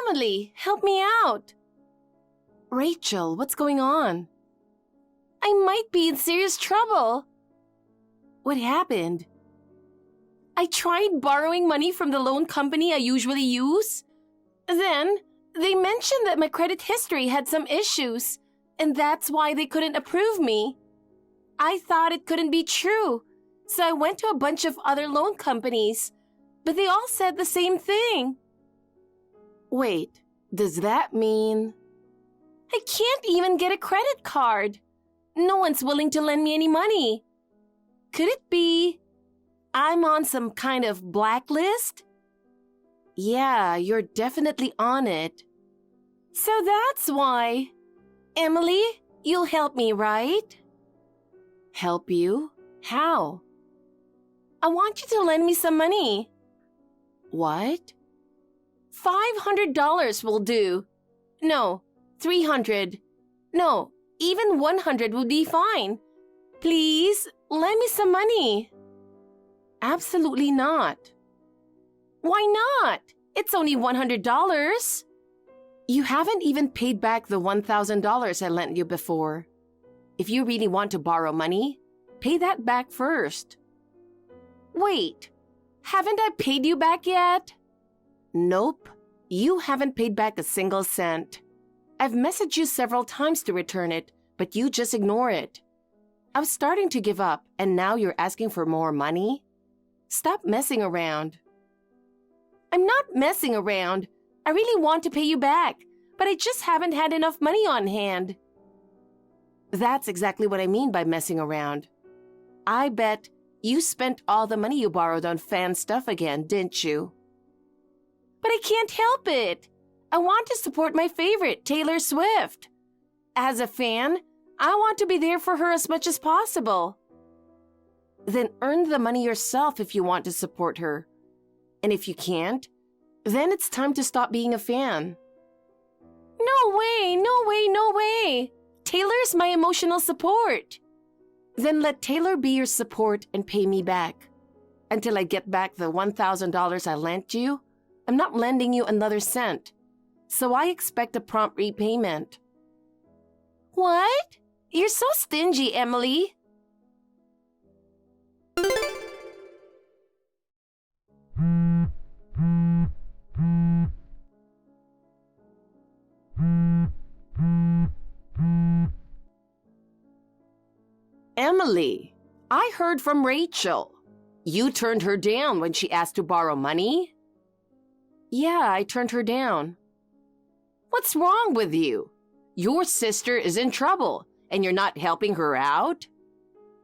Emily, help me out. Rachel, what's going on? I might be in serious trouble. What happened? I tried borrowing money from the loan company I usually use. Then, they mentioned that my credit history had some issues, and that's why they couldn't approve me. I thought it couldn't be true, so I went to a bunch of other loan companies, but they all said the same thing. Wait, does that mean... I can't even get a credit card. No one's willing to lend me any money. Could it be I'm on some kind of blacklist? Yeah, you're definitely on it. So that's why. Emily, you'll help me, right? Help you? How? I want you to lend me some money. What? $500 will do. No, 300. No, even 100 would be fine. Please, lend me some money. Absolutely not. Why not? It's only $100. You haven't even paid back the $1,000 I lent you before. If you really want to borrow money, pay that back first. Wait, haven't I paid you back yet? Nope, you haven't paid back a single cent. I've messaged you several times to return it, but you just ignore it. I was starting to give up, and now you're asking for more money? Stop messing around. I'm not messing around. I really want to pay you back, but I just haven't had enough money on hand. That's exactly what I mean by messing around. I bet you spent all the money you borrowed on fan stuff again, didn't you? But I can't help it. I want to support my favorite, Taylor Swift. As a fan, I want to be there for her as much as possible. Then earn the money yourself if you want to support her. And if you can't, then it's time to stop being a fan. No way, no way, no way. Taylor's my emotional support. Then let Taylor be your support and pay me back. Until I get back the $1,000 I lent you, I'm not lending you another cent. So I expect a prompt repayment. What? You're so stingy, Emily. Emily, I heard from Rachel. You turned her down when she asked to borrow money? Yeah, I turned her down. What's wrong with you? Your sister is in trouble, and you're not helping her out?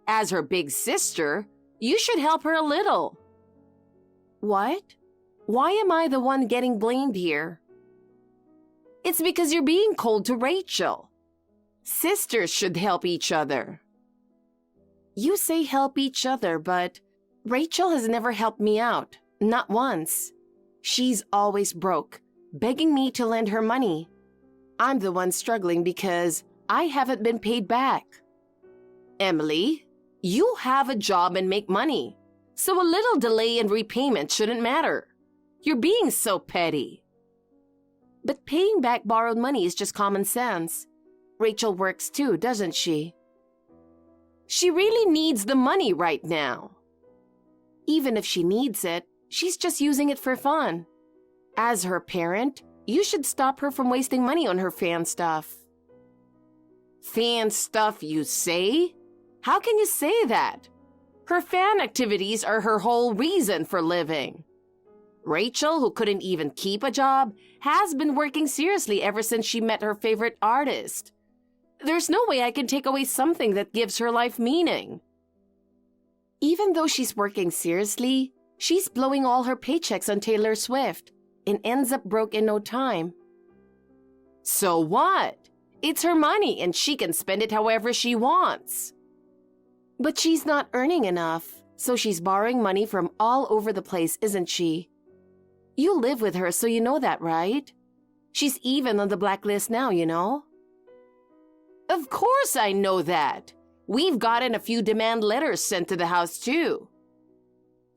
As her big sister, you should help her a little. What? Why am I the one getting blamed here? It's because you're being cold to Rachel. Sisters should help each other. You say help each other, but Rachel has never helped me out, not once. She's always broke, begging me to lend her money. I'm the one struggling because I haven't been paid back. Emily, you have a job and make money, so a little delay in repayment shouldn't matter. You're being so petty. But paying back borrowed money is just common sense. Rachel works too, doesn't she? She really needs the money right now. Even if she needs it, she's just using it for fun. As her parent, you should stop her from wasting money on her fan stuff. Fan stuff, you say? How can you say that? Her fan activities are her whole reason for living. Rachel, who couldn't even keep a job, has been working seriously ever since she met her favorite artist. There's no way I can take away something that gives her life meaning. Even though she's working seriously, she's blowing all her paychecks on Taylor Swift and ends up broke in no time. So what? It's her money and she can spend it however she wants. But she's not earning enough, so she's borrowing money from all over the place, isn't she? You live with her, so you know that, right? She's even on the blacklist now, you know? Of course I know that. We've gotten a few demand letters sent to the house, too.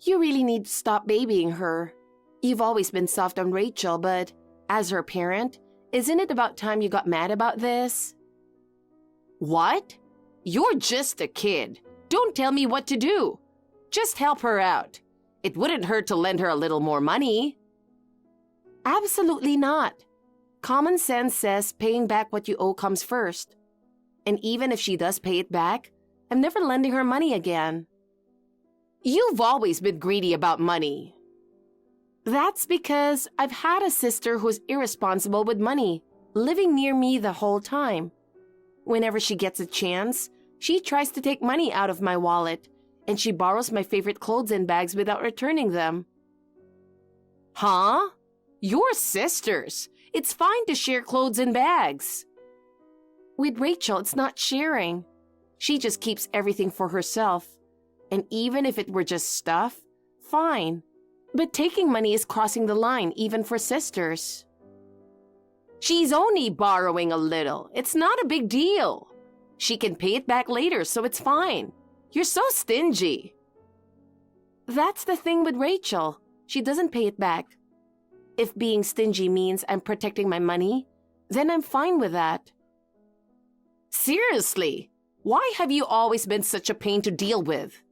You really need to stop babying her. You've always been soft on Rachel, but As her parent, isn't it about time you got mad about this? What? You're just a kid. Don't tell me what to do. Just help her out. It wouldn't hurt to lend her a little more money. Absolutely not. Common sense says paying back what you owe comes first. And even if she does pay it back, I'm never lending her money again. You've always been greedy about money. That's because I've had a sister who's irresponsible with money, living near me the whole time. Whenever she gets a chance, she tries to take money out of my wallet, and she borrows my favorite clothes and bags without returning them. Huh? You're sisters. It's fine to share clothes and bags. With Rachel, it's not sharing. She just keeps everything for herself. And even if it were just stuff, fine. But taking money is crossing the line, even for sisters. She's only borrowing a little. It's not a big deal. She can pay it back later, so it's fine. You're so stingy. That's the thing with Rachel. She doesn't pay it back. If being stingy means I'm protecting my money, then I'm fine with that. Seriously, why have you always been such a pain to deal with?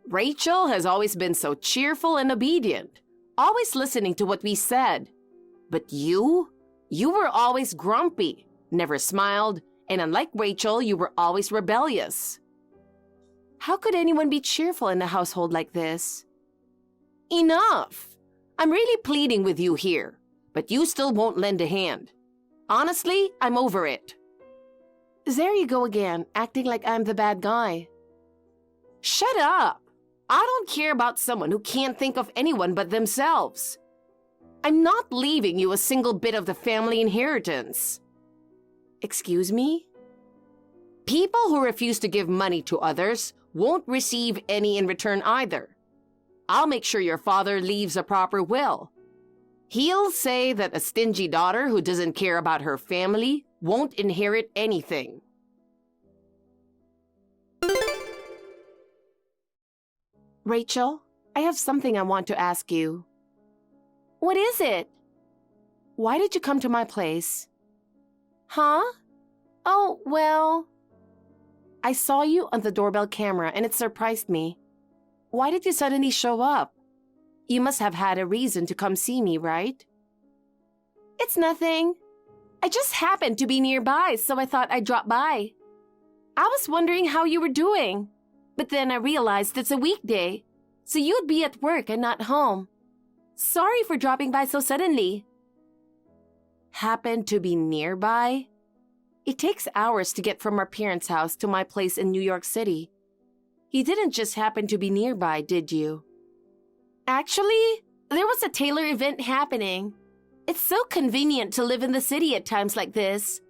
Rachel has always been so cheerful and obedient, always listening to what we said. But you were always grumpy, never smiled, and unlike Rachel, you were always rebellious. How could anyone be cheerful in a household like this? Enough! I'm really pleading with you here, but you still won't lend a hand. Honestly, I'm over it. There you go again, acting like I'm the bad guy. Shut up! I don't care about someone who can't think of anyone but themselves. I'm not leaving you a single bit of the family inheritance. Excuse me? People who refuse to give money to others won't receive any in return either. I'll make sure your father leaves a proper will. He'll say that a stingy daughter who doesn't care about her family won't inherit anything. Rachel, I have something I want to ask you. What is it? Why did you come to my place? Huh? Oh, well... I saw you on the doorbell camera and it surprised me. Why did you suddenly show up? You must have had a reason to come see me, right? It's nothing. I just happened to be nearby, so I thought I'd drop by. I was wondering how you were doing, but then I realized it's a weekday, so you'd be at work and not home. Sorry for dropping by so suddenly. Happened to be nearby? It takes hours to get from our parents' house to my place in New York City. You didn't just happen to be nearby, did you? Actually, there was a tailor event happening. It's so convenient to live in the city at times like this.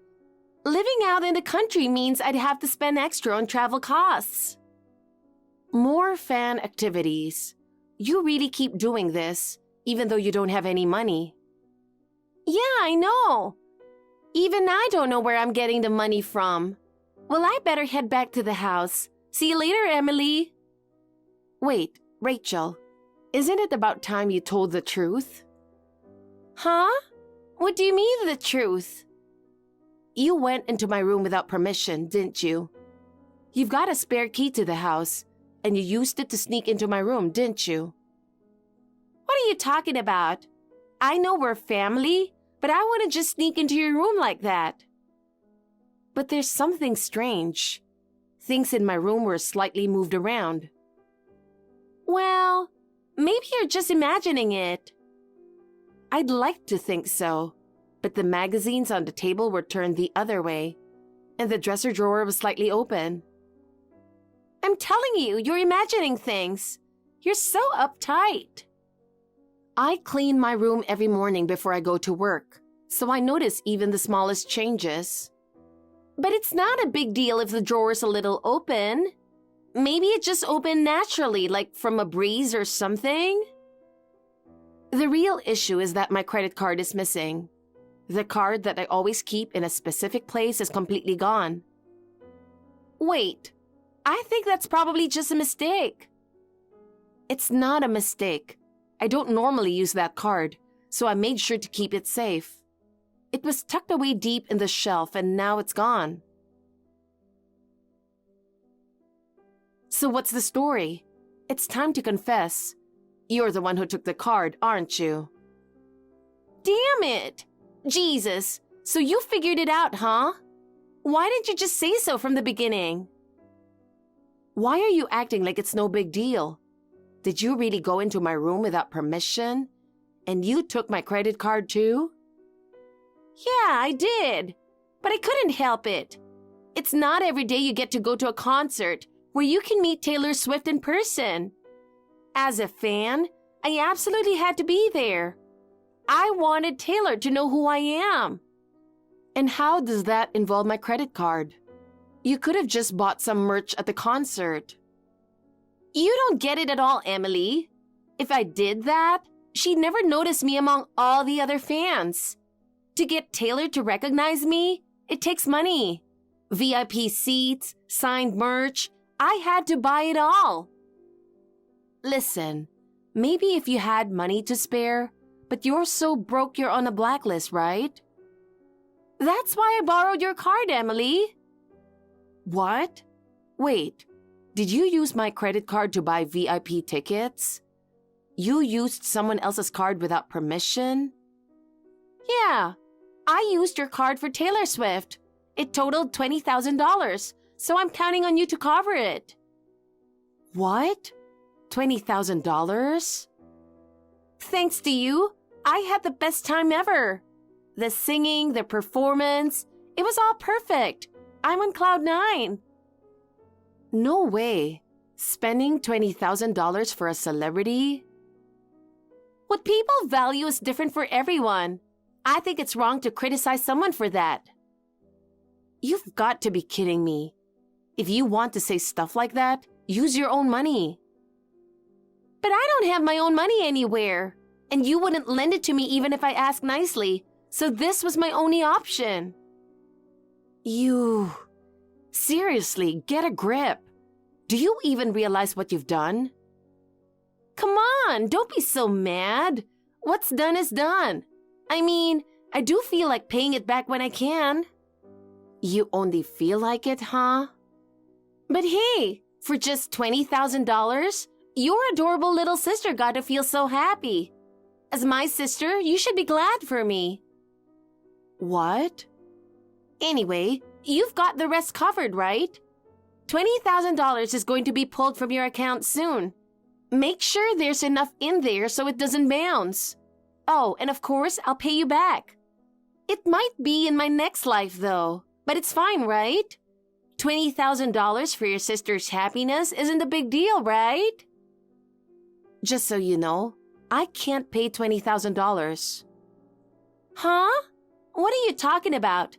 Living out in the country means I'd have to spend extra on travel costs. More fan activities. You really keep doing this, even though you don't have any money. Yeah, I know. Even I don't know where I'm getting the money from. Well, I better head back to the house. See you later, Emily. Wait, Rachel, isn't it about time you told the truth? Huh? What do you mean, the truth? You went into my room without permission, didn't you? You've got a spare key to the house, and you used it to sneak into my room, didn't you? What are you talking about? I know we're family, but I wouldn't just sneak into your room like that. But there's something strange. Things in my room were slightly moved around. Well, maybe you're just imagining it. I'd like to think so, but the magazines on the table were turned the other way, and the dresser drawer was slightly open. I'm telling you, you're imagining things. You're so uptight. I clean my room every morning before I go to work, so I notice even the smallest changes. But it's not a big deal if the drawer's a little open. Maybe it just opened naturally, like from a breeze or something. The real issue is that my credit card is missing. The card that I always keep in a specific place is completely gone. Wait, I think that's probably just a mistake. It's not a mistake. I don't normally use that card, so I made sure to keep it safe. It was tucked away deep in the shelf and now it's gone. So what's the story? It's time to confess. You're the one who took the card, aren't you? Damn it! Jesus, so you figured it out, huh? Why didn't you just say so from the beginning? Why are you acting like it's no big deal? Did you really go into my room without permission? And you took my credit card too? Yeah, I did. But I couldn't help it. It's not every day you get to go to a concert where you can meet Taylor Swift in person. As a fan, I absolutely had to be there. I wanted Taylor to know who I am. And how does that involve my credit card? You could have just bought some merch at the concert. You don't get it at all, Emily. If I did that, she'd never notice me among all the other fans. To get Taylor to recognize me, it takes money. VIP seats, signed merch, I had to buy it all. Listen, maybe if you had money to spare, but you're so broke you're on a blacklist, right? That's why I borrowed your card, Emily. What? Wait, did you use my credit card to buy VIP tickets? You used someone else's card without permission? Yeah, I used your card for Taylor Swift. It totaled $20,000, so I'm counting on you to cover it. What? $20,000? Thanks to you, I had the best time ever. The singing, the performance, it was all perfect. I'm on cloud 9. No way. Spending $20,000 for a celebrity? What people value is different for everyone. I think it's wrong to criticize someone for that. You've got to be kidding me. If you want to say stuff like that, use your own money. But I don't have my own money anywhere. And you wouldn't lend it to me even if I asked nicely. So this was my only option. Seriously, get a grip. Do you even realize what you've done? Come on, don't be so mad. What's done is done. I mean, I do feel like paying it back when I can. You only feel like it, huh? But hey, for just $20,000, your adorable little sister got to feel so happy. As my sister, you should be glad for me. What? Anyway, you've got the rest covered, right? $20,000 is going to be pulled from your account soon. Make sure there's enough in there so it doesn't bounce. Oh, and of course, I'll pay you back. It might be in my next life, though, but it's fine, right? $20,000 for your sister's happiness isn't a big deal, right? Just so you know, I can't pay $20,000. Huh? What are you talking about?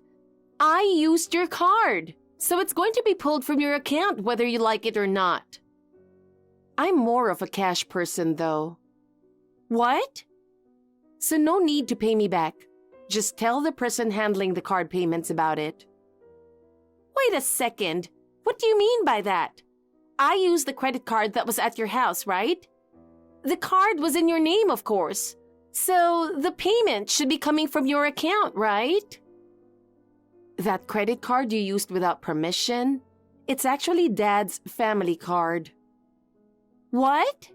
I used your card, so it's going to be pulled from your account whether you like it or not. I'm more of a cash person, though. What? So no need to pay me back. Just tell the person handling the card payments about it. Wait a second. What do you mean by that? I used the credit card that was at your house, right? The card was in your name, of course. So the payment should be coming from your account, right? That credit card you used without permission? It's actually Dad's family card. What?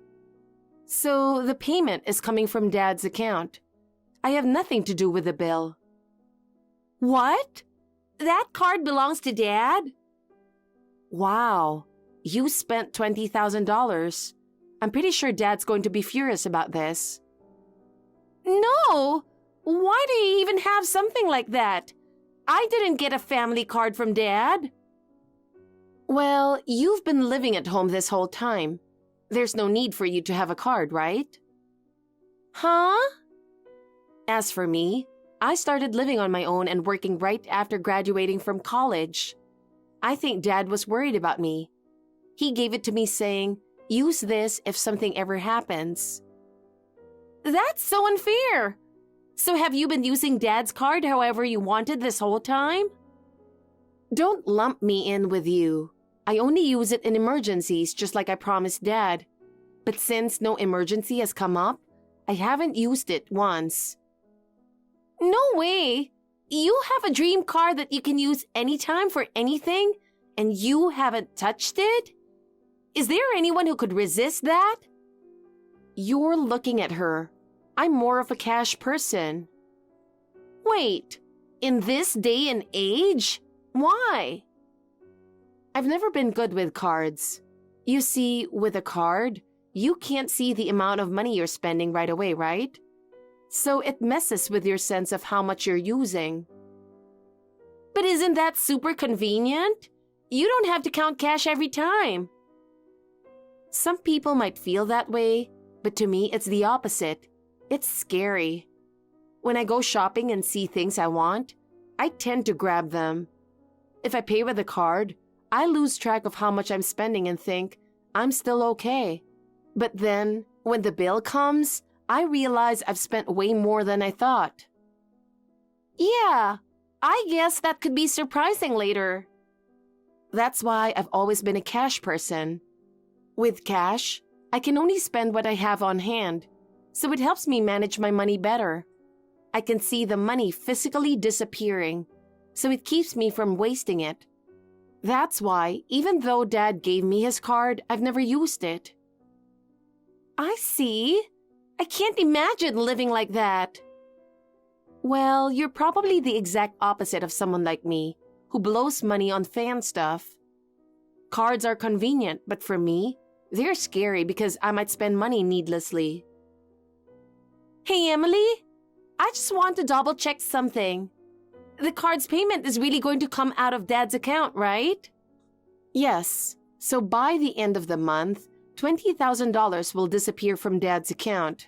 So the payment is coming from Dad's account. I have nothing to do with the bill. What? That card belongs to Dad? Wow, you spent $20,000. I'm pretty sure Dad's going to be furious about this. No! Why do you even have something like that? I didn't get a family card from Dad. Well, you've been living at home this whole time. There's no need for you to have a card, right? Huh? As for me, I started living on my own and working right after graduating from college. I think Dad was worried about me. He gave it to me saying, "Use this if something ever happens." That's so unfair. So have you been using Dad's card however you wanted this whole time? Don't lump me in with you. I only use it in emergencies just like I promised Dad. But since no emergency has come up, I haven't used it once. No way! You have a dream car that you can use anytime for anything, and you haven't touched it? Is there anyone who could resist that? You're looking at her. I'm more of a cash person. Wait, in this day and age? Why? I've never been good with cards. You see, with a card, you can't see the amount of money you're spending right away, right? So it messes with your sense of how much you're using. But isn't that super convenient? You don't have to count cash every time. Some people might feel that way, but to me, it's the opposite. It's scary. When I go shopping and see things I want, I tend to grab them. If I pay with a card, I lose track of how much I'm spending and think, I'm still okay. But then, when the bill comes, I realize I've spent way more than I thought. Yeah, I guess that could be surprising later. That's why I've always been a cash person. With cash, I can only spend what I have on hand, so it helps me manage my money better. I can see the money physically disappearing, so it keeps me from wasting it. That's why, even though Dad gave me his card, I've never used it. I see. I can't imagine living like that. Well, you're probably the exact opposite of someone like me, who blows money on fan stuff. Cards are convenient, but for me, they're scary because I might spend money needlessly. Hey, Emily, I just want to double-check something. The card's payment is really going to come out of Dad's account, right? Yes, so by the end of the month, $20,000 will disappear from Dad's account.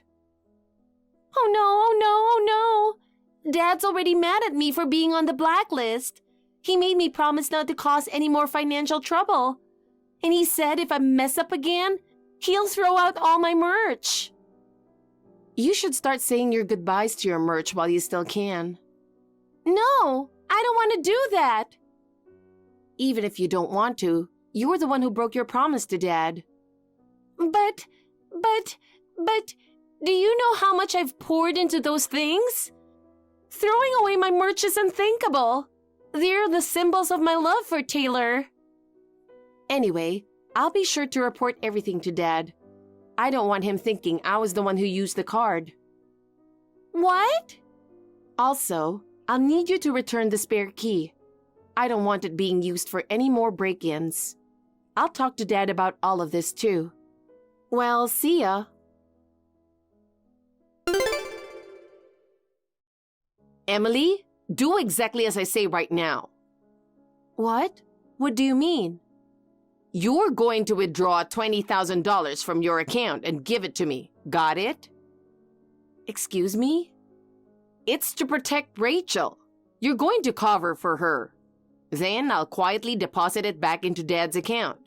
Oh no, oh no, oh no! Dad's already mad at me for being on the blacklist. He made me promise not to cause any more financial trouble. And he said if I mess up again, he'll throw out all my merch. You should start saying your goodbyes to your merch while you still can. No, I don't want to do that. Even if you don't want to, you're the one who broke your promise to Dad. But, do you know how much I've poured into those things? Throwing away my merch is unthinkable. They're the symbols of my love for Taylor. Anyway, I'll be sure to report everything to Dad. I don't want him thinking I was the one who used the card. What? Also, I'll need you to return the spare key. I don't want it being used for any more break-ins. I'll talk to Dad about all of this too. Well, see ya. Emily, do exactly as I say right now. What? What do you mean? You're going to withdraw $20,000 from your account and give it to me. Got it? Excuse me? It's to protect Rachel. You're going to cover for her. Then I'll quietly deposit it back into Dad's account.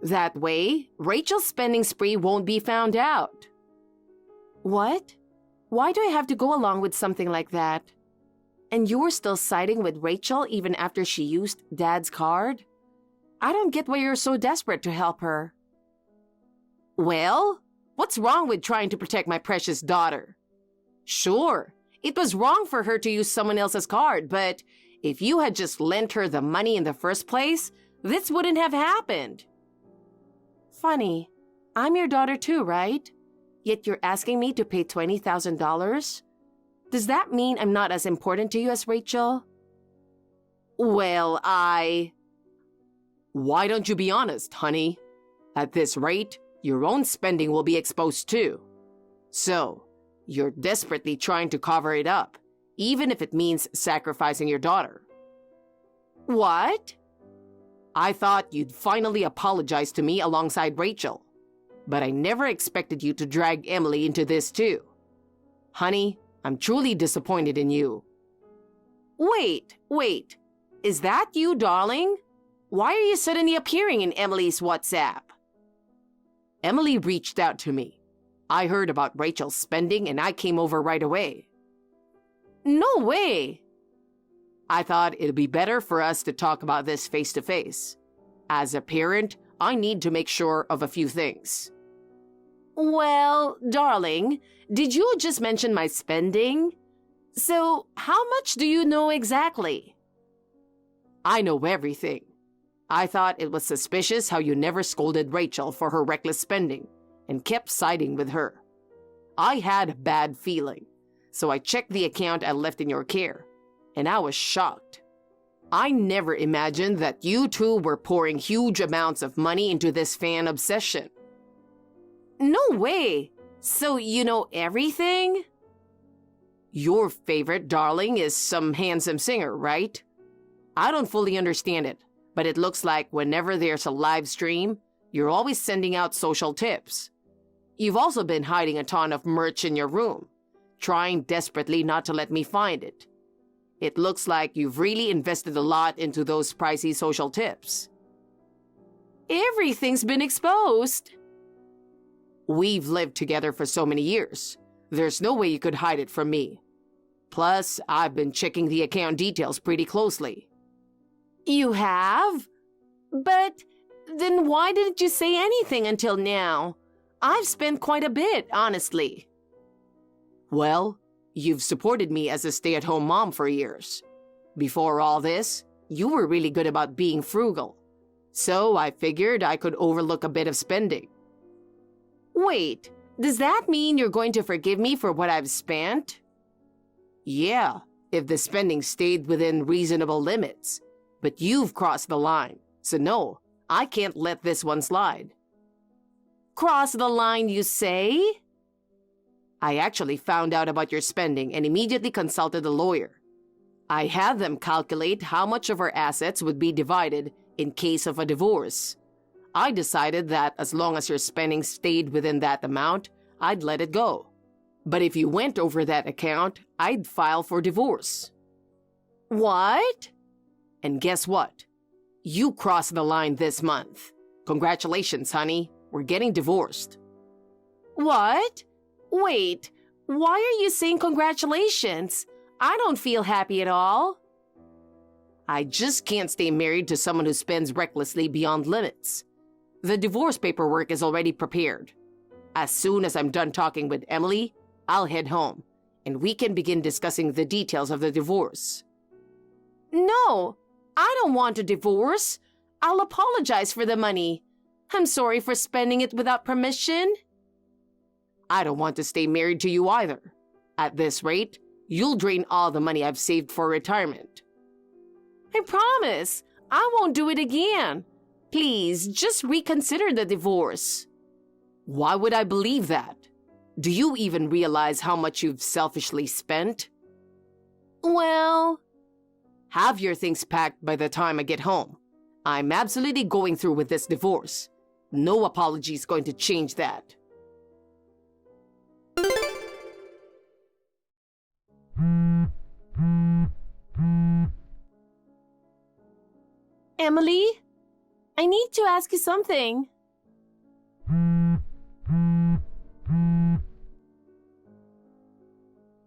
That way, Rachel's spending spree won't be found out. What? Why do I have to go along with something like that? And you're still siding with Rachel even after she used Dad's card? I don't get why you're so desperate to help her. Well, what's wrong with trying to protect my precious daughter? Sure, it was wrong for her to use someone else's card, but if you had just lent her the money in the first place, this wouldn't have happened. Funny, I'm your daughter too, right? Yet you're asking me to pay $20,000? Does that mean I'm not as important to you as Rachel? Well, Why don't you be honest, honey? At this rate, your own spending will be exposed too. So, you're desperately trying to cover it up, even if it means sacrificing your daughter. What? I thought you'd finally apologize to me alongside Rachel, but I never expected you to drag Emily into this too. Honey, I'm truly disappointed in you. Wait. Is that you, darling? Why are you suddenly appearing in Emily's WhatsApp? Emily reached out to me. I heard about Rachel's spending and I came over right away. No way! I thought it'd be better for us to talk about this face to face. As a parent, I need to make sure of a few things. Well, darling, did you just mention my spending? So, how much do you know exactly? I know everything. I thought it was suspicious how you never scolded Rachel for her reckless spending and kept siding with her. I had a bad feeling, so I checked the account I left in your care, and I was shocked. I never imagined that you two were pouring huge amounts of money into this fan obsession. No way! So you know everything? Your favorite darling is some handsome singer, right? I don't fully understand it, but it looks like whenever there's a live stream, you're always sending out social tips. You've also been hiding a ton of merch in your room, trying desperately not to let me find it. It looks like you've really invested a lot into those pricey social tips. Everything's been exposed. We've lived together for so many years. There's no way you could hide it from me. Plus, I've been checking the account details pretty closely. You have? But then why didn't you say anything until now? I've spent quite a bit, honestly. Well, you've supported me as a stay-at-home mom for years. Before all this, you were really good about being frugal. So I figured I could overlook a bit of spending. Wait, does that mean you're going to forgive me for what I've spent? Yeah, if the spending stayed within reasonable limits. But you've crossed the line, so no, I can't let this one slide. Cross the line, you say? I actually found out about your spending and immediately consulted a lawyer. I had them calculate how much of our assets would be divided in case of a divorce. I decided that as long as your spending stayed within that amount, I'd let it go. But if you went over that account, I'd file for divorce. What? And guess what? You crossed the line this month. Congratulations, honey. We're getting divorced. What? Wait, why are you saying congratulations? I don't feel happy at all. I just can't stay married to someone who spends recklessly beyond limits. The divorce paperwork is already prepared. As soon as I'm done talking with Emily, I'll head home, and we can begin discussing the details of the divorce. No, I don't want a divorce. I'll apologize for the money. I'm sorry for spending it without permission. I don't want to stay married to you either. At this rate, you'll drain all the money I've saved for retirement. I promise, I won't do it again. Please, just reconsider the divorce. Why would I believe that? Do you even realize how much you've selfishly spent? Well, have your things packed by the time I get home. I'm absolutely going through with this divorce. No apology is going to change that. Emily, I need to ask you something.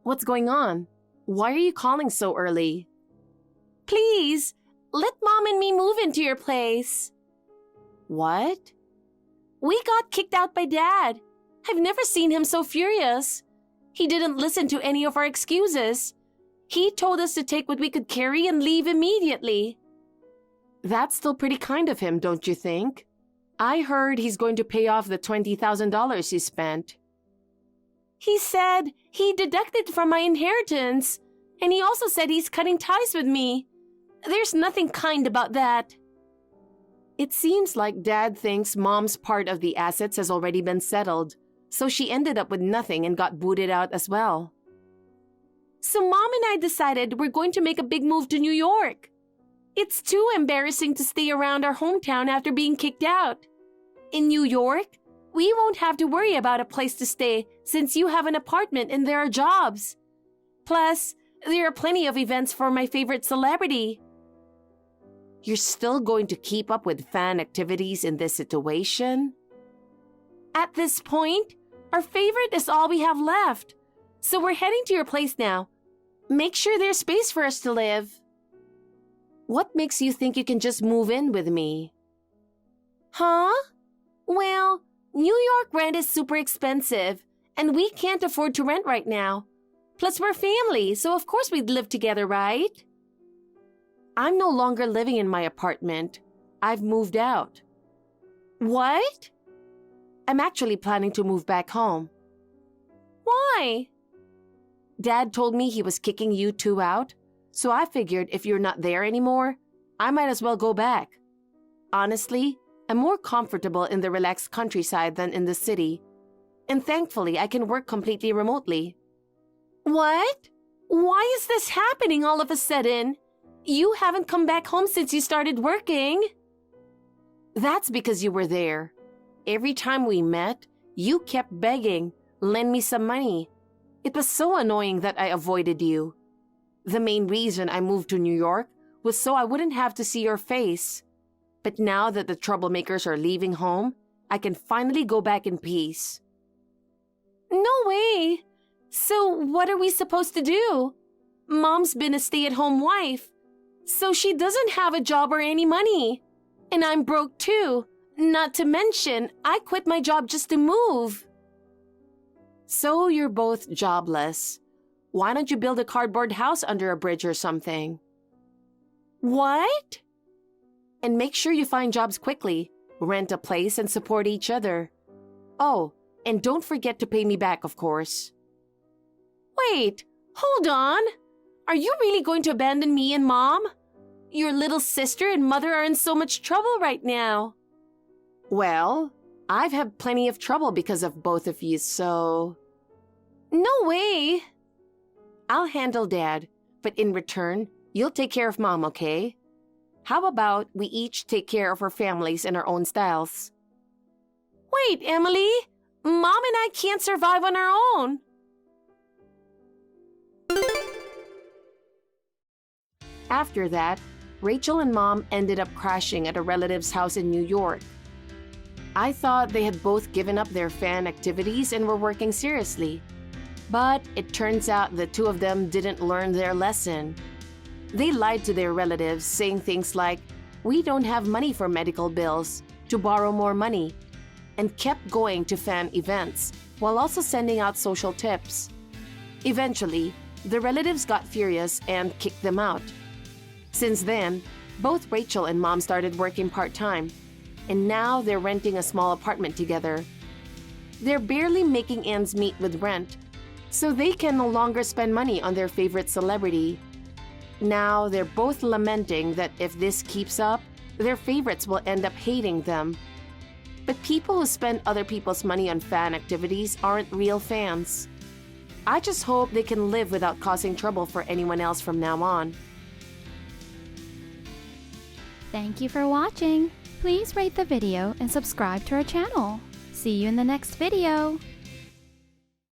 What's going on? Why are you calling so early? Please, let Mom and me move into your place. What? We got kicked out by Dad. I've never seen him so furious. He didn't listen to any of our excuses. He told us to take what we could carry and leave immediately. That's still pretty kind of him, don't you think? I heard he's going to pay off the $20,000 he spent. He said he deducted from my inheritance, and he also said he's cutting ties with me. There's nothing kind about that. It seems like Dad thinks Mom's part of the assets has already been settled, so she ended up with nothing and got booted out as well. So Mom and I decided we're going to make a big move to New York. It's too embarrassing to stay around our hometown after being kicked out. In New York, we won't have to worry about a place to stay since you have an apartment and there are jobs. Plus, there are plenty of events for my favorite celebrity. You're still going to keep up with fan activities in this situation? At this point, our favorite is all we have left. So we're heading to your place now. Make sure there's space for us to live. What makes you think you can just move in with me? Huh? Well, New York rent is super expensive, and we can't afford to rent right now. Plus, we're family, so of course we'd live together, right? I'm no longer living in my apartment. I've moved out. What? I'm actually planning to move back home. Why? Dad told me he was kicking you two out, so I figured if you're not there anymore, I might as well go back. Honestly, I'm more comfortable in the relaxed countryside than in the city, and thankfully I can work completely remotely. What? Why is this happening all of a sudden? You haven't come back home since you started working. That's because you were there. Every time we met, you kept begging, lend me some money. It was so annoying that I avoided you. The main reason I moved to New York was so I wouldn't have to see your face. But now that the troublemakers are leaving home, I can finally go back in peace. No way! So what are we supposed to do? Mom's been a stay-at-home wife, so she doesn't have a job or any money. And I'm broke too. Not to mention, I quit my job just to move. So you're both jobless. Why don't you build a cardboard house under a bridge or something? What? And make sure you find jobs quickly, rent a place, and support each other. Oh, and don't forget to pay me back, of course. Wait, hold on. Are you really going to abandon me and Mom? Your little sister and mother are in so much trouble right now. Well, I've had plenty of trouble because of both of you, so... No way! I'll handle Dad, but in return, you'll take care of Mom, okay? How about we each take care of our families in our own styles? Wait, Emily! Mom and I can't survive on our own! After that, Rachel and Mom ended up crashing at a relative's house in New York. I thought they had both given up their fan activities and were working seriously. But it turns out the two of them didn't learn their lesson. They lied to their relatives, saying things like, "We don't have money for medical bills," to borrow more money, and kept going to fan events while also sending out social tips. Eventually, the relatives got furious and kicked them out. Since then, both Rachel and Mom started working part-time, and now they're renting a small apartment together. They're barely making ends meet with rent, so they can no longer spend money on their favorite celebrity. Now they're both lamenting that if this keeps up, their favorites will end up hating them. But people who spend other people's money on fan activities aren't real fans. I just hope they can live without causing trouble for anyone else from now on. Thank you for watching. Please rate the video and subscribe to our channel. See you in the next video.